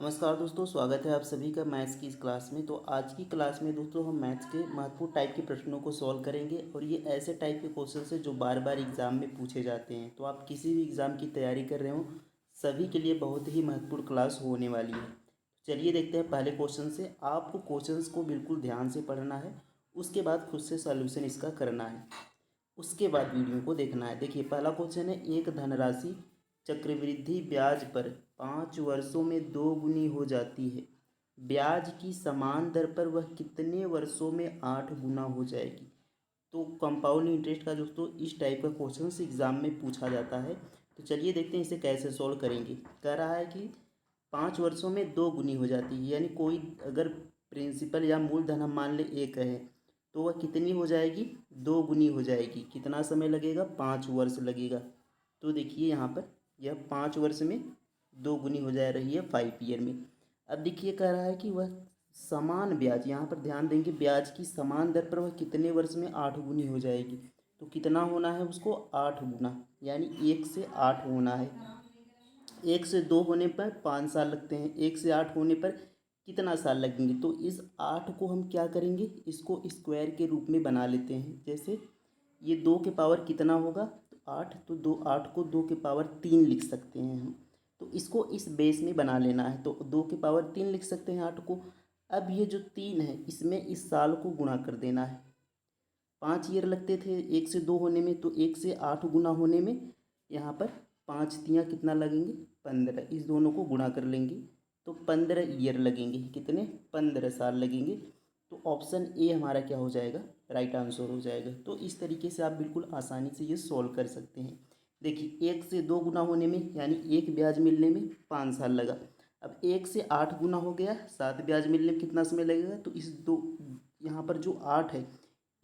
नमस्कार दोस्तों, स्वागत है आप सभी का मैथ्स की इस क्लास में। तो आज की क्लास में दोस्तों हम मैथ्स के महत्वपूर्ण टाइप के प्रश्नों को सॉल्व करेंगे और ये ऐसे टाइप के क्वेश्चन हैं जो बार बार एग्ज़ाम में पूछे जाते हैं। तो आप किसी भी एग्ज़ाम की तैयारी कर रहे हो, सभी के लिए बहुत ही महत्वपूर्ण क्लास होने वाली है। चलिए देखते हैं पहले क्वेश्चन से। आपको क्वेश्चंस को बिल्कुल ध्यान से पढ़ना है, उसके बाद खुद से सॉल्यूशन इसका करना है, उसके बाद वीडियो को देखना है। देखिए पहला क्वेश्चन है, एक धनराशि चक्रवृद्धि ब्याज पर 5 वर्षों में 2 गुनी हो जाती है। ब्याज की समान दर पर वह कितने वर्षों में 8 गुना हो जाएगी। तो कंपाउंड इंटरेस्ट का दोस्तों इस टाइप का क्वेश्चन एग्जाम में पूछा जाता है। तो चलिए देखते हैं इसे कैसे सॉल्व करेंगे। कह रहा है कि 5 वर्षों में 2 गुनी हो जाती है, यानी कोई अगर प्रिंसिपल या मूलधन हम मान ले एक है तो वह कितनी हो जाएगी, 2 गुनी हो जाएगी। कितना समय लगेगा, 5 वर्ष लगेगा। तो देखिए यहाँ पर यह 5 वर्ष में 2 गुनी हो जा रही है 5 ईयर में। अब देखिए कह रहा है कि वह समान ब्याज, यहाँ पर ध्यान देंगे, ब्याज की समान दर पर वह कितने वर्ष में 8 गुनी हो जाएगी। तो कितना होना है उसको, 8 गुना, यानी 1 से 8 होना है। 1 से 2 होने पर 5 साल लगते हैं, 1 से 8 होने पर कितना साल लगेंगे। तो इस 8 को हम क्या करेंगे, इसको स्क्वायर के रूप में बना लेते हैं। जैसे ये 2 के पावर कितना होगा, तो 8, तो 2 8 को 2 के पावर 3 लिख सकते हैं हम। तो इसको इस बेस में बना लेना है, तो 2 के पावर 3 लिख सकते हैं 8 को। अब ये जो 3 है इसमें इस साल को गुणा कर देना है। 5 ईयर लगते थे 1 से 2 होने में, तो 1 से 8 गुना होने में यहाँ पर 5 तियाँ कितना लगेंगे, 15। इस दोनों को गुणा कर लेंगे तो 15 ईयर लगेंगे। कितने, 15 साल लगेंगे। तो ऑप्शन ए हमारा क्या हो जाएगा, राइट आंसर हो जाएगा। तो इस तरीके से आप बिल्कुल आसानी से ये सॉल्व कर सकते हैं। देखिए 1 से 2 गुना होने में यानी एक ब्याज मिलने में 5 साल लगा। अब 1 से 8 गुना हो गया, 7 ब्याज मिलने में कितना समय लगेगा। तो इस दो, यहाँ पर जो 8 है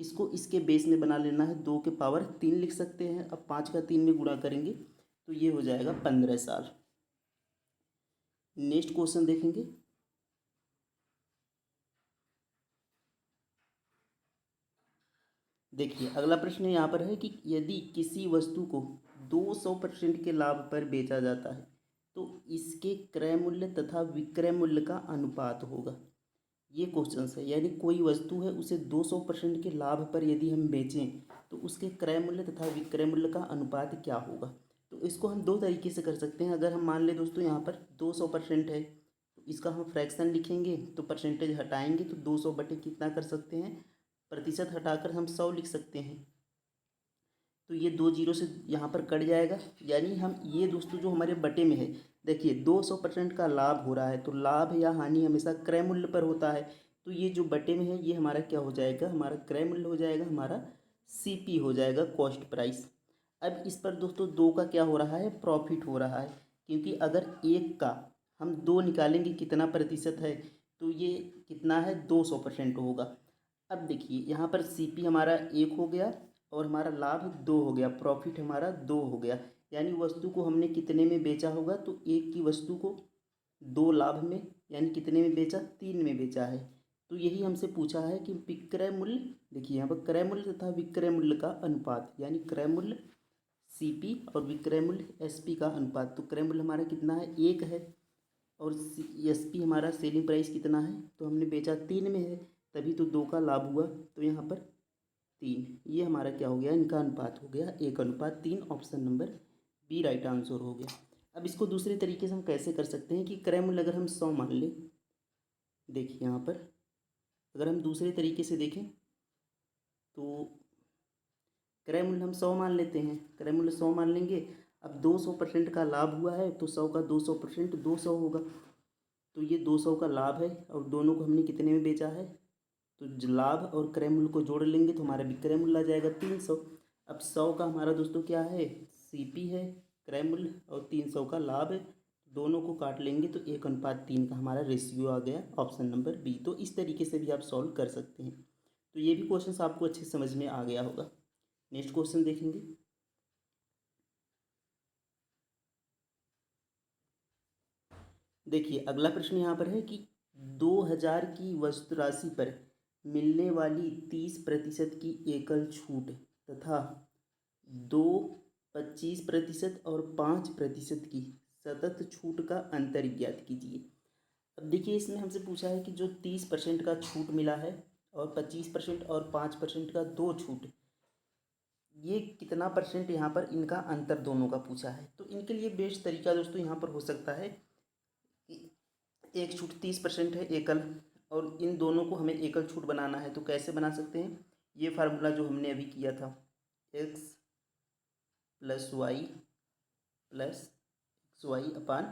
इसको इसके बेस में बना लेना है, 2 के पावर 3 लिख सकते हैं। अब 5 का 3 में गुणा करेंगे तो ये हो जाएगा 15 साल। नेक्स्ट क्वेश्चन देखेंगे। देखिए अगला प्रश्न यहाँ पर है कि यदि किसी वस्तु को 200% के लाभ पर बेचा जाता है तो इसके क्रय मूल्य तथा विक्रय मूल्य का अनुपात होगा। ये क्वेश्चन है, यानी कोई वस्तु है उसे 200% के लाभ पर यदि हम बेचें तो उसके क्रय मूल्य तथा विक्रय मूल्य का अनुपात क्या होगा। तो इसको हम दो तरीके से कर सकते हैं। अगर हम मान लें दोस्तों यहाँ पर 200% है तो इसका हम फ्रैक्शन लिखेंगे, तो परसेंटेज हटाएंगे तो 200 बटे कितना कर सकते हैं, प्रतिशत हटाकर हम 100 लिख सकते हैं। तो ये 2 जीरो से यहाँ पर कट जाएगा, यानी हम ये दोस्तों जो हमारे बटे में है, देखिए 200% का लाभ हो रहा है तो लाभ या हानि हमेशा क्रय मूल्य पर होता है। तो ये जो बटे में है ये हमारा क्या हो जाएगा, हमारा क्रय मूल्य हो जाएगा, हमारा सीपी हो जाएगा, कॉस्ट प्राइस। अब इस पर दोस्तों 2 का क्या हो रहा है, प्रॉफिट हो रहा है, क्योंकि अगर 1 का हम 2 निकालेंगे कितना प्रतिशत है, तो ये कितना है, 200% होगा। अब देखिए यहाँ पर सीपी हमारा 1 हो गया और हमारा लाभ 2 हो गया, प्रॉफिट हमारा 2 हो गया। यानी वस्तु को हमने कितने में बेचा होगा, तो एक की वस्तु को 2 लाभ में, यानी कितने में बेचा, 3 में बेचा है। तो यही हमसे पूछा है कि विक्रय मूल्य, देखिए यहाँ पर क्रय मूल्य तथा विक्रय मूल्य का अनुपात, यानी क्रय मूल्य सीपी और विक्रय मूल्य एसपी का अनुपात। तो क्रय मूल्य हमारा कितना है, 1 है, और एसपी हमारा सेलिंग प्राइस कितना है, तो हमने बेचा 3 में है, तभी तो 2 का लाभ हुआ। तो यहाँ पर 3, ये हमारा क्या हो गया, इनका अनुपात हो गया 1:3। Option number B right answer हो गया। अब इसको दूसरे तरीके से हम कैसे कर सकते हैं कि क्रय मूल्य अगर हम 100 मान लें, देखिए यहाँ पर अगर हम दूसरे तरीके से देखें तो क्रय मूल्य हम 100 मान लेते हैं, क्रय मूल्य 100 मान लेंगे। अब 200% का लाभ हुआ है तो 100 का 200% 200 होगा। तो ये 200 का लाभ है और दोनों को हमने कितने में बेचा है, तो लाभ और क्रय मूल्य को जोड़ लेंगे तो हमारा विक्रय मूल्य आ जाएगा 300। अब 100 का हमारा दोस्तों क्या है, सीपी है, क्रय मूल्य, और 300 का लाभ है। दोनों को काट लेंगे तो 1:3 का हमारा रेशियो आ गया, ऑप्शन नंबर बी। तो इस तरीके से भी आप सॉल्व कर सकते हैं। तो ये भी क्वेश्चन आपको अच्छे समझ में आ गया होगा। नेक्स्ट क्वेश्चन देखेंगे। देखिए अगला प्रश्न यहाँ पर है कि 2000 की वस्तु राशि पर मिलने वाली 30% की एकल छूट तथा 2 25% और 5% की सतत छूट का अंतर ज्ञात कीजिए। अब देखिए इसमें हमसे पूछा है कि जो 30% का छूट मिला है और 25% और 5% का दो छूट, ये कितना परसेंट यहाँ पर इनका अंतर दोनों का पूछा है। तो इनके लिए बेस्ट तरीका दोस्तों यहाँ पर हो सकता है कि एक छूट 30% है एकल, और इन दोनों को हमें एकल छूट बनाना है। तो कैसे बना सकते हैं, ये फार्मूला जो हमने अभी किया था, X plus Y plus X Y upon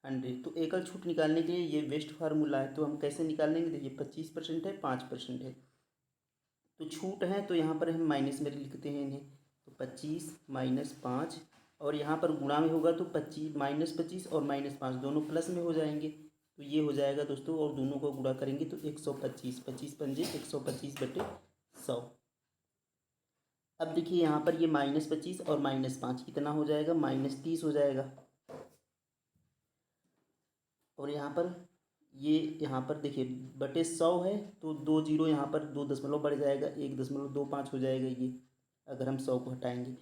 100। तो एकल छूट निकालने के लिए ये बेस्ट फार्मूला है। तो हम कैसे निकाल लेंगे, देखिए 25% है, 5% है, तो छूट है तो यहाँ पर हम माइनस में लिखते हैं इन्हें। तो 25 माइनस 5, और यहाँ पर गुणा में होगा तो 25 माइनस 25 और माइनस 5 दोनों प्लस में हो जाएंगे। तो ये हो जाएगा दोस्तों, और दोनों को गुणा करेंगे तो 125, 25 पंजे 125/100। अब देखिए यहाँ पर ये -25 और -5 कितना हो जाएगा, -30 हो जाएगा। और यहाँ पर ये यहाँ पर देखिए बटे 100 है, तो 2 जीरो यहाँ पर 2 दशमलव बढ़ जाएगा, 1.25 हो जाएगा ये, अगर हम 100 को हटाएंगे।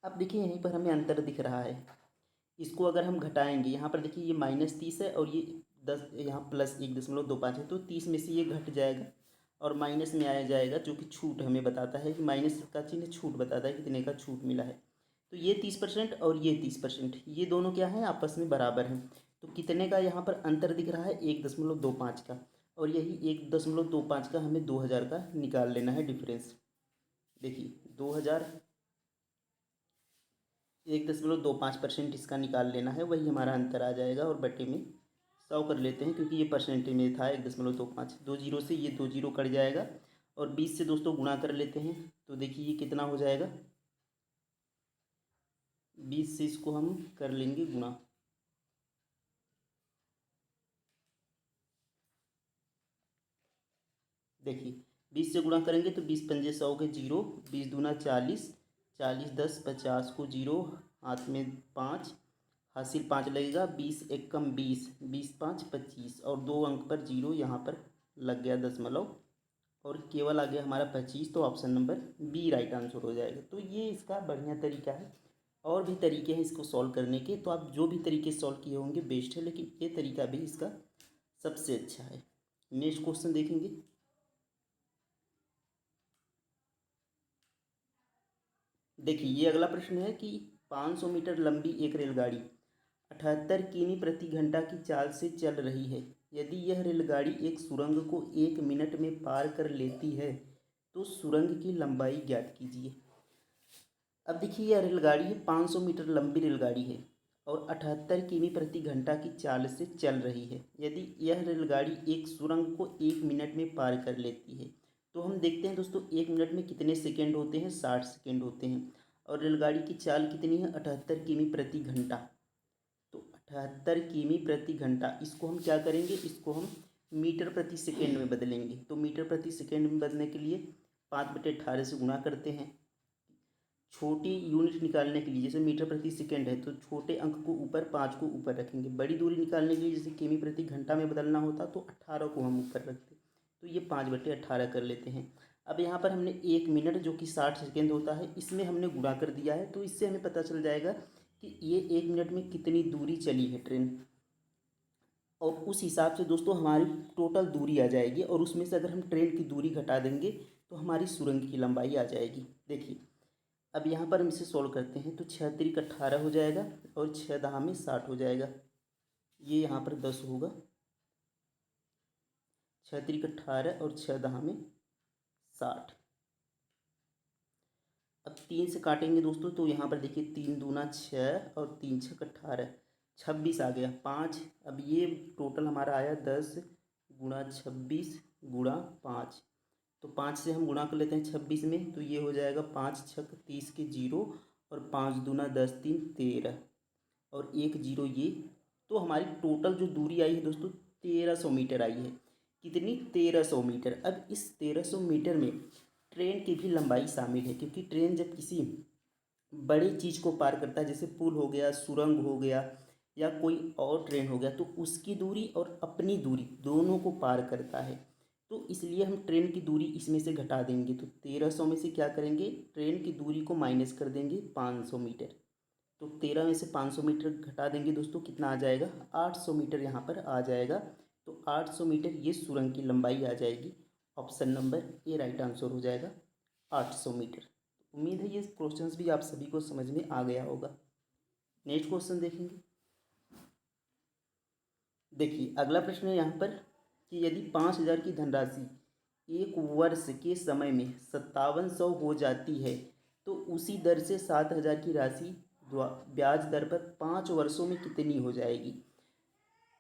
अब देखिए यहीं पर हमें अंतर दिख रहा है, इसको अगर हम घटाएंगे, यहाँ पर देखिए ये -30 है और ये 10 यहाँ प्लस 1.25 है, तो 30 में से ये घट जाएगा और माइनस में आया जाएगा, जो कि छूट हमें बताता है कि माइनस का चिन्ह छूट बताता है कितने का छूट मिला है। तो ये 30% और ये 30%, ये दोनों क्या हैं, आपस में बराबर हैं। तो कितने का यहाँ पर अंतर दिख रहा है, 1.25 का, और यही 1.25 का हमें 2000 का निकाल लेना है डिफरेंस। देखिए 2000 1.25% इसका निकाल लेना है, वही हमारा अंतर आ जाएगा, और बटे में 100 कर लेते हैं क्योंकि ये परसेंटेज में था 1.25, 2 जीरो से ये 2 जीरो कट जाएगा, और 20 से दोस्तों गुणा कर लेते हैं। तो देखिए ये कितना हो जाएगा, 20 से इसको हम कर लेंगे गुणा। देखिए 20 से गुणा करेंगे तो 20 पंजे 100 के जीरो, 20 दूना 40, 40 10 50 को जीरो, हाथ में 5, हासिल 5 लगेगा, 20 एक कम 20, 20 5 25, और 2 अंक पर जीरो यहाँ पर लग गया दशमलव, और केवल आ गया हमारा 25। तो option number B right answer हो जाएगा। तो ये इसका बढ़िया तरीका है, और भी तरीके हैं इसको सॉल्व करने के, तो आप जो भी तरीके सॉल्व किए होंगे बेस्ट है, लेकिन ये तरीका भी इसका सबसे अच्छा है। नेक्स्ट क्वेश्चन देखेंगे। देखिए ये अगला प्रश्न है कि 500 मीटर लंबी एक रेलगाड़ी 78 किमी प्रति घंटा की चाल से चल रही है। यदि यह रेलगाड़ी एक सुरंग को 1 मिनट में पार कर लेती है तो सुरंग की लंबाई ज्ञात कीजिए। अब देखिए यह रेलगाड़ी है, 500 मीटर लंबी रेलगाड़ी है और 78 किमी प्रति घंटा की चाल से चल रही है। यदि यह रेलगाड़ी एक सुरंग को 1 मिनट में पार कर लेती है, तो हम देखते हैं दोस्तों 1 मिनट में कितने सेकेंड होते हैं, 60 सेकेंड होते हैं, और रेलगाड़ी की चाल कितनी है, 78 किमी प्रति घंटा। तो 78 किमी प्रति घंटा, इसको हम क्या करेंगे, इसको हम मीटर प्रति सेकेंड में बदलेंगे। तो मीटर प्रति सेकेंड में बदलने के लिए 5/18 से गुणा करते हैं। छोटी यूनिट निकालने के लिए, जैसे मीटर प्रति सेकेंड है, तो छोटे अंक को ऊपर 5 को ऊपर रखेंगे। बड़ी दूरी निकालने के लिए जैसे किमी प्रति घंटा में बदलना होता तो 18 को हम ऊपर रखते, तो ये 5/18 कर लेते हैं। अब यहाँ पर हमने 1 मिनट जो कि 60 सेकेंड होता है, इसमें हमने गुणा कर दिया है, तो इससे हमें पता चल जाएगा कि ये 1 मिनट में कितनी दूरी चली है ट्रेन, और उस हिसाब से दोस्तों हमारी टोटल दूरी आ जाएगी, और उसमें से अगर हम ट्रेन की दूरी घटा देंगे तो हमारी सुरंग की लंबाई आ जाएगी। देखिए अब यहाँ पर हम इसे सोल्व करते हैं, तो 6 तिरिक 18 हो जाएगा और 6 दहा में 60 हो जाएगा, ये यहाँ पर 10 होगा। 6 तिरिक 18 और 6 दहा में 60। अब 3 से काटेंगे दोस्तों, तो यहाँ पर देखिए 3 दूना 6 और 3 छक 18, 26 आ गया 5। अब ये टोटल हमारा आया 10 गुणा 26 गुणा 5, तो 5 से हम गुणा कर लेते हैं 26 में, तो ये हो जाएगा 5 छक 30 के जीरो, और 5 दूना 10 3 13, और 1 जीरो ये। तो हमारी टोटल जो दूरी आई है दोस्तों 1300 मीटर आई है। कितनी, 1300 मीटर। अब इस 1300 मीटर में ट्रेन की भी लंबाई शामिल है, क्योंकि ट्रेन जब किसी बड़ी चीज़ को पार करता है, जैसे पुल हो गया, सुरंग हो गया, या कोई और ट्रेन हो गया, तो उसकी दूरी और अपनी दूरी दोनों को पार करता है। तो इसलिए हम ट्रेन की दूरी इसमें से घटा देंगे, तो 1300 में से क्या करेंगे, ट्रेन की दूरी को माइनस कर देंगे 500 मीटर। तो 13 में से 500 मीटर घटा देंगे दोस्तों, कितना आ जाएगा, 800 मीटर यहाँ पर आ जाएगा तो 800 मीटर ये सुरंग की लंबाई आ जाएगी। Option number A right answer हो जाएगा 800 मीटर। उम्मीद है ये क्वेश्चंस भी आप सभी को समझ में आ गया होगा। नेक्स्ट क्वेश्चन देखेंगे। देखिए अगला प्रश्न है यहाँ पर कि यदि 5,000 की धनराशि एक वर्ष के समय में 5700 हो जाती है तो उसी दर से 7,000 की राशि ब्याज दर पर 5 वर्षों में कितनी हो जाएगी।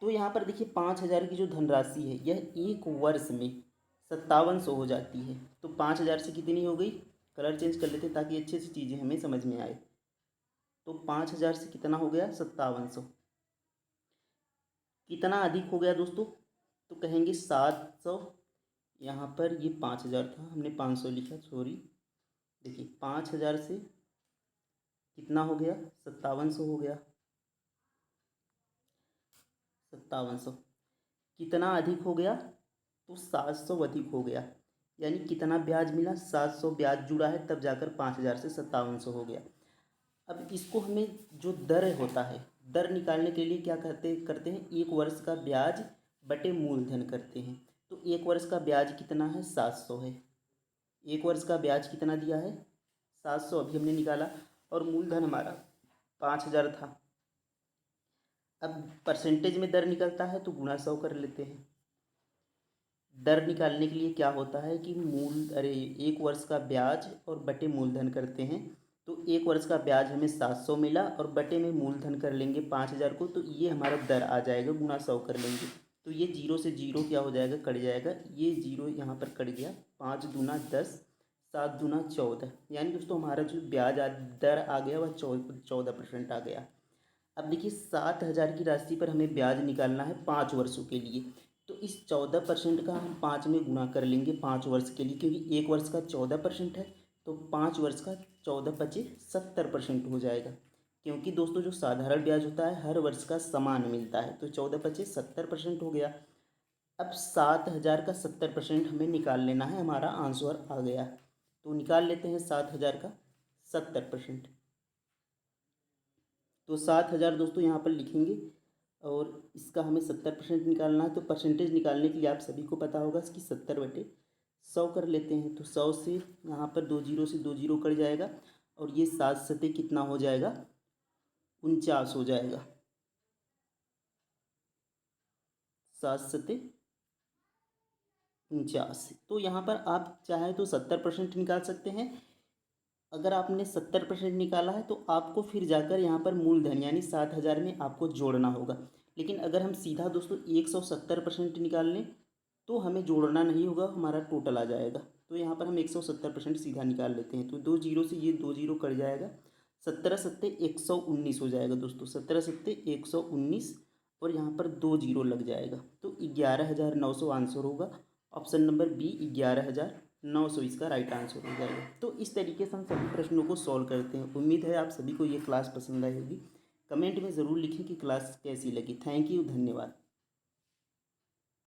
तो यहाँ पर देखिए 5,000 की जो धनराशि है यह एक वर्ष में 5700 हो जाती है। तो 5,000 से कितनी हो गई, कलर चेंज कर लेते ताकि अच्छे से चीज़ें हमें समझ में आए। तो 5,000 से कितना हो गया 5700, कितना अधिक हो गया दोस्तों, तो कहेंगे 700। यहाँ पर ये 5,000 था, हमने 500 लिखा, सॉरी। देखिए 5,000 से कितना हो गया 5700 हो गया, 5700 कितना अधिक हो गया, तो 700 अधिक हो गया। यानी कितना ब्याज मिला, 700 ब्याज जुड़ा है, तब जाकर 5,000 से 5700 हो गया। अब इसको हमें जो दर होता है, दर निकालने के लिए क्या करते हैं, एक वर्ष का ब्याज बटे मूलधन करते हैं। तो एक वर्ष का ब्याज कितना है 700 है, एक वर्ष का ब्याज कितना दिया है 700 अभी हमने निकाला, और मूलधन हमारा 5,000 था। अब परसेंटेज में दर निकलता है तो गुणा 100 कर लेते हैं। दर निकालने के लिए क्या होता है कि एक वर्ष का ब्याज और बटे मूलधन करते हैं। तो एक वर्ष का ब्याज हमें 700 मिला और बटे में मूलधन कर लेंगे 5,000 को, तो ये हमारा दर आ जाएगा, गुणा 100 कर लेंगे। तो ये जीरो से जीरो क्या हो जाएगा, कट जाएगा, ये जीरो यहाँ पर कट गया, 5 दूना 10, 7 दूना 14, यानी दोस्तों हमारा जो ब्याज दर आ गया वह 14% आ गया। अब देखिए 7,000 की राशि पर हमें ब्याज निकालना है 5 वर्षों के लिए। तो इस 14% का हम 5 में गुणा कर लेंगे 5 वर्ष के लिए, क्योंकि एक वर्ष का 14% है, तो 5 वर्ष का 14 पचे 70% हो जाएगा। क्योंकि दोस्तों जो साधारण ब्याज होता है हर वर्ष का समान मिलता है, तो 14 पचे 70% हो गया। अब 7,000 का 70% हमें निकाल लेना है, हमारा आंसर आ गया। तो निकाल लेते हैं 7,000 का 70%। तो 7,000 दोस्तों यहाँ पर लिखेंगे, और इसका हमें 70% निकालना है। तो परसेंटेज निकालने के लिए आप सभी को पता होगा इसकी 70/100 कर लेते हैं। तो 100 से यहाँ पर 2 जीरो से 2 जीरो कट जाएगा, और ये 7 सते कितना हो जाएगा 49 हो जाएगा, 7 सते 49। तो यहाँ पर आप चाहे तो 70% निकाल सकते हैं। अगर आपने 70% निकाला है तो आपको फिर जाकर यहाँ पर मूलधन यानी 7,000 में आपको जोड़ना होगा। लेकिन अगर हम सीधा दोस्तों 170% निकाल लें तो हमें जोड़ना नहीं होगा, हमारा टोटल आ जाएगा। तो यहाँ पर हम 170% सीधा निकाल लेते हैं। तो 2 जीरो से ये 2 जीरो कट जाएगा, 17 सत्ते 119 हो जाएगा दोस्तों, 17 सत्ते 119, और यहाँ पर 2 जीरो लग जाएगा। तो 11,900 आंसर होगा। ऑप्शन नंबर बी 11,900 इसका राइट आंसर हो जाएगा। तो इस तरीके से हम सभी प्रश्नों को सॉल्व करते हैं। उम्मीद है आप सभी को ये क्लास पसंद आई होगी। कमेंट में ज़रूर लिखें कि क्लास कैसी लगी। थैंक यू, धन्यवाद।